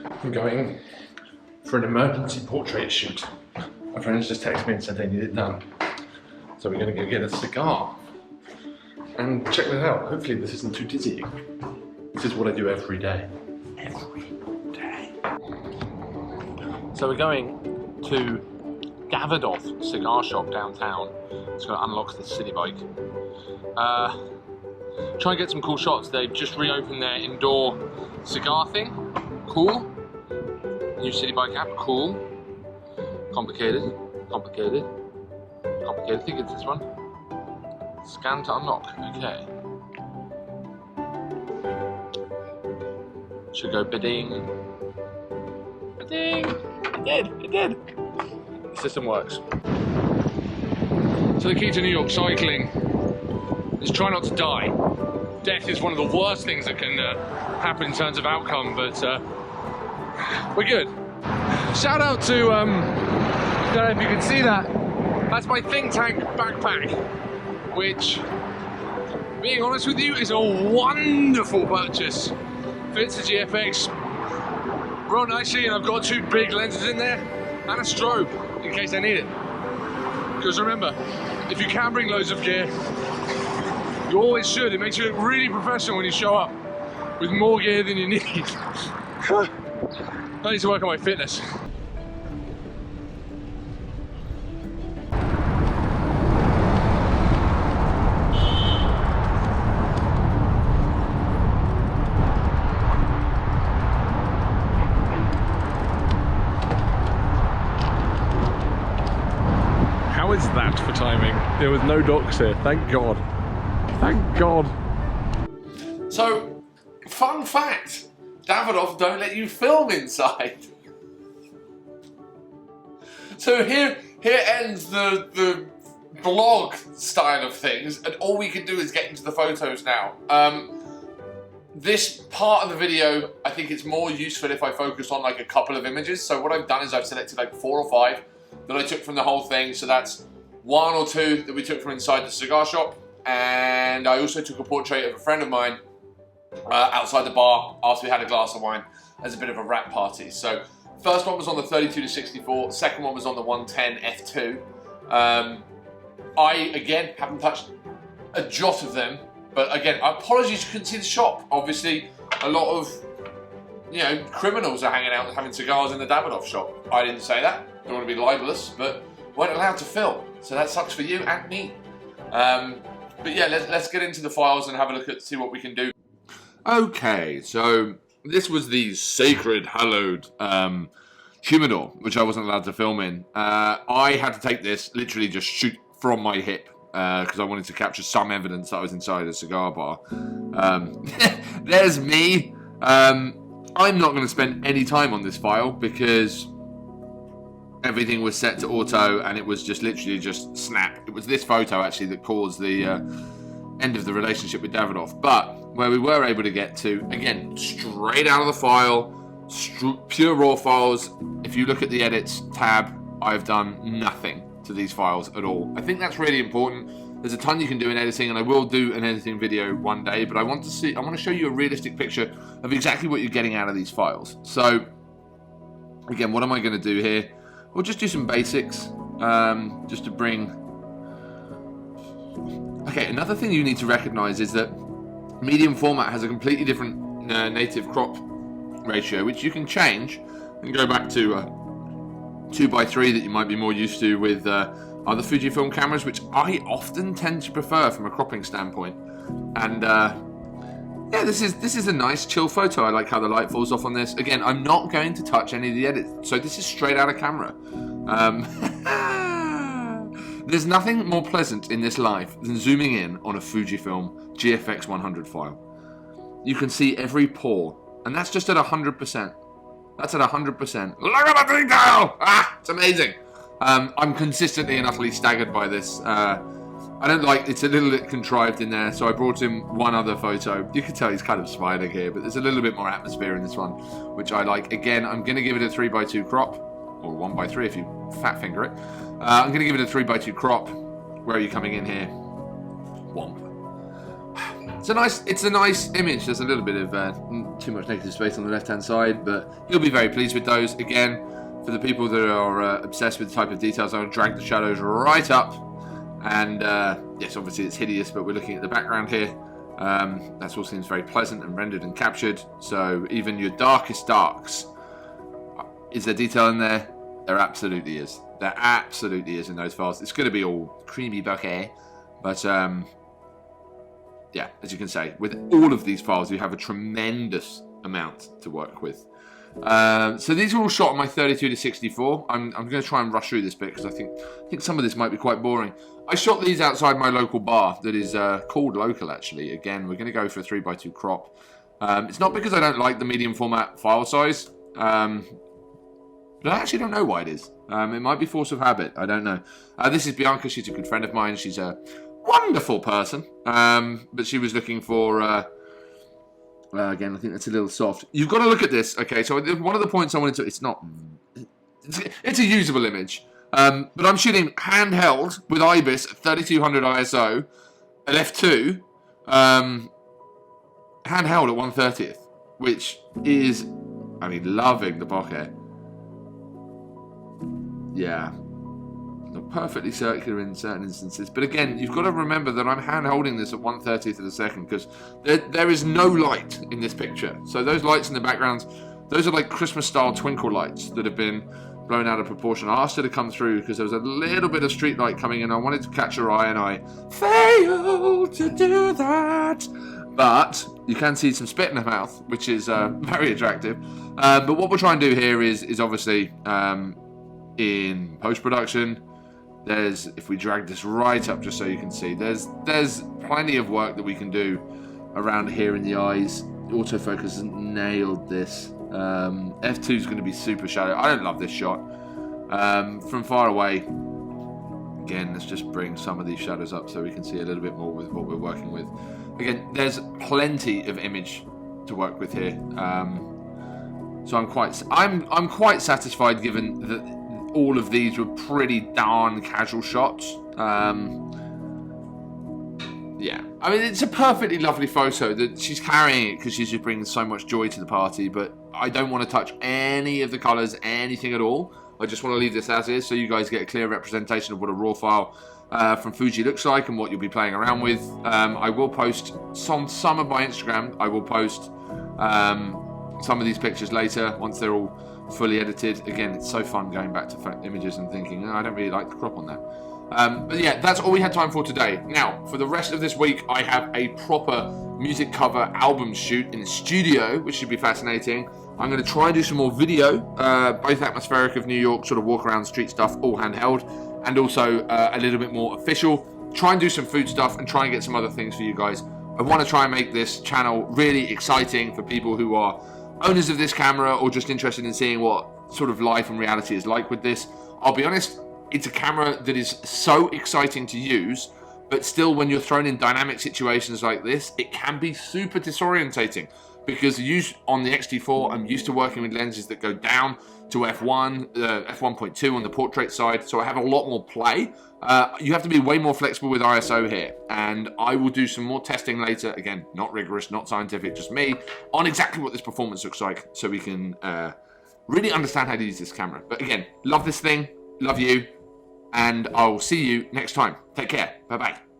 I'm going for an emergency portrait shoot. My friends just texted me and said they need it done. So we're going to go get a cigar and check that out. Hopefully this isn't too dizzying. This is what I do every day. Every day. So we're going to Davidoff cigar shop downtown. It's going to unlock the city bike. Try and get some cool shots. They've just reopened their indoor cigar thing. Cool. New city bike app. Cool. Complicated. Complicated. Complicated. I think it's this one. Scan to unlock. Okay. Should go bidding. Bidding. It did. It did. The system works. So the key to New York cycling is try not to die. Death is one of the worst things that can happen in terms of outcome, but we're good. Shout out to, I don't know if you can see that, that's my think tank backpack, which, being honest with you, is a wonderful purchase. Fits the GFX real nicely, and I've got 2 big lenses in there, and a strobe, in case I need it. Because remember, if you can bring loads of gear, you always should. It makes you look really professional when you show up with more gear than you need. I need to work on my fitness. How is that for timing? There was no docks here, thank God. Thank God. So, fun fact, Davidoff don't let you film inside. So here ends the blog style of things, and all we can do is get into the photos now. This part of the video, I think it's more useful if I focus on like a couple of images. So what I've done is I've selected like 4 or 5 that I took from the whole thing. So that's 1 or 2 that we took from inside the cigar shop. And I also took a portrait of a friend of mine outside the bar after we had a glass of wine as a bit of a wrap party. So first one was on the 32-64, second one was on the 110 f2. I, again, haven't touched a jot of them, but again, apologies you couldn't see the shop. Obviously, a lot of, you know, criminals are hanging out and having cigars in the Davidoff shop. I didn't say that, don't want to be libelous, but weren't allowed to film, so that sucks for you and me. But yeah, let's get into the files and have a look at see what we can do. Okay, so this was the sacred, hallowed humidor, which I wasn't allowed to film in. I had to take this, literally just shoot from my hip, because I wanted to capture some evidence that I was inside a cigar bar. There's me. I'm not going to spend any time on this file because everything was set to auto and it was just literally just snap. It was this photo actually that caused the end of the relationship with Davidoff. But where we were able to get to, again, straight out of the file, pure raw files. If you look at the edits tab, I've done nothing to these files at all. I think that's really important. There's a ton you can do in editing, and I will do an editing video one day, but I want to show you a realistic picture of exactly what you're getting out of these files. So again, what am I going to do here? We'll just do some basics, just to bring... Okay, another thing you need to recognize is that medium format has a completely different native crop ratio, which you can change and go back to 2:3 that you might be more used to with other Fujifilm cameras, which I often tend to prefer from a cropping standpoint. And yeah, this is a nice chill photo. I like how the light falls off on this. Again, I'm not going to touch any of the edits, so this is straight out of camera. There's nothing more pleasant in this life than zooming in on a Fujifilm GFX 100 file. You can see every pore, and that's just at 100%. That's at 100%. Look at the detail! Ah, it's amazing. I'm consistently and utterly staggered by this. I don't like, it's a little bit contrived in there, so I brought in one other photo. You can tell he's kind of smiling here, but there's a little bit more atmosphere in this one, which I like. Again, I'm going to give it a 3:2 crop, or 1:3 if you fat finger it. I'm going to give it a 3:2 crop. Where are you coming in here? Womp. It's a nice image. There's a little bit of too much negative space on the left-hand side, but you'll be very pleased with those. Again, for the people that are obsessed with the type of details, I'll drag the shadows right up. And yes, obviously it's hideous, but we're looking at the background here. That all seems very pleasant and rendered and captured. So even your darkest darks, is there detail in there? There absolutely is. There absolutely is in those files. It's going to be all creamy bokeh, but yeah, as you can say, with all of these files, you have a tremendous amount to work with. So these are all shot on my 32-64. I'm going to try and rush through this bit because I think some of this might be quite boring. I shot these outside my local bar that is called Local, actually. Again, we're going to go for a 3x2 crop. It's not because I don't like the medium format file size, but I actually don't know why it is. It might be force of habit. I don't know. This is Bianca. She's a good friend of mine. She's a wonderful person, but she was looking for... again, I think that's a little soft. You've got to look at this. Okay, so one of the points I wanted to... It's a usable image. But I'm shooting handheld with IBIS at 3200 ISO at f2, handheld at 1/30th, which is, I mean, loving the bokeh. Yeah, not perfectly circular in certain instances, but again, you've got to remember that I'm hand holding this at 1/30th of a second because there is no light in this picture. So those lights in the background, those are like Christmas style twinkle lights that have been blown out of proportion. I asked her to come through because there was a little bit of street light coming in. I wanted to catch her eye and I failed to do that. But you can see some spit in her mouth, which is very attractive. But what we'll try and do here is obviously in post-production, if we drag this right up just so you can see, there's plenty of work that we can do around here in the eyes. Autofocus has nailed this. F2 is going to be super shallow. I don't love this shot. From far away, again, let's just bring some of these shadows up so we can see a little bit more with what we're working with. Again, there's plenty of image to work with here. So I'm quite satisfied given that all of these were pretty darn casual shots. Yeah, I mean, it's a perfectly lovely photo that she's carrying it because she's just bringing so much joy to the party, but I don't want to touch any of the colors, anything at all. I just want to leave this as is so you guys get a clear representation of what a raw file from Fuji looks like and what you'll be playing around with. I will post some of my Instagram. I will post some of these pictures later once they're all fully edited. Again, it's so fun going back to images and thinking, oh, I don't really like the crop on that. But yeah, that's all we had time for today. Now, for the rest of this week, I have a proper music cover album shoot in the studio, which should be fascinating. I'm going to try and do some more video, both atmospheric of New York, sort of walk around street stuff, all handheld, and also a little bit more official. Try and do some food stuff and try and get some other things for you guys. I want to try and make this channel really exciting for people who are owners of this camera or just interested in seeing what sort of life and reality is like with this. I'll be honest, it's a camera that is so exciting to use, but still when you're thrown in dynamic situations like this, it can be super disorientating because on the X-T4, I'm used to working with lenses that go down to f1, f1.2 on the portrait side, so I have a lot more play. You have to be way more flexible with ISO here, and I will do some more testing later, again, not rigorous, not scientific, just me, on exactly what this performance looks like, so we can really understand how to use this camera. But again, love this thing, love you, and I'll see you next time. Take care, bye-bye.